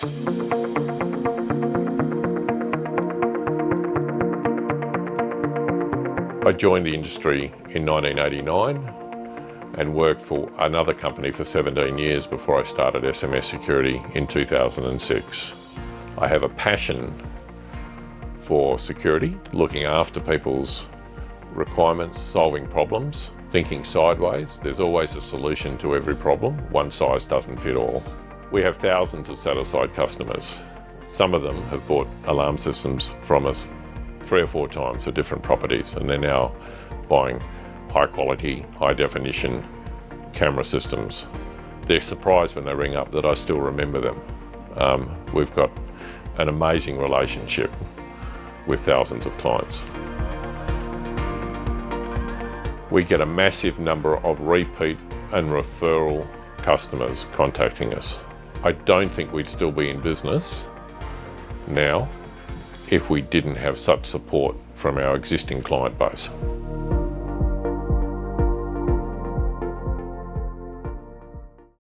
I joined the industry in 1989 and worked for another company for 17 years before I started SMS Security in 2006. I have a passion for security, looking after people's requirements, solving problems, thinking sideways. There's always a solution to every problem. One size doesn't fit all. We have thousands of satisfied customers. Some of them have bought alarm systems from us 3 or 4 times for different properties, and they're now buying high quality, high definition camera systems. They're surprised when they ring up that I still remember them. We've got an amazing relationship with thousands of clients. We get a massive number of repeat and referral customers contacting us. I don't think we'd still be in business now if we didn't have such support from our existing client base.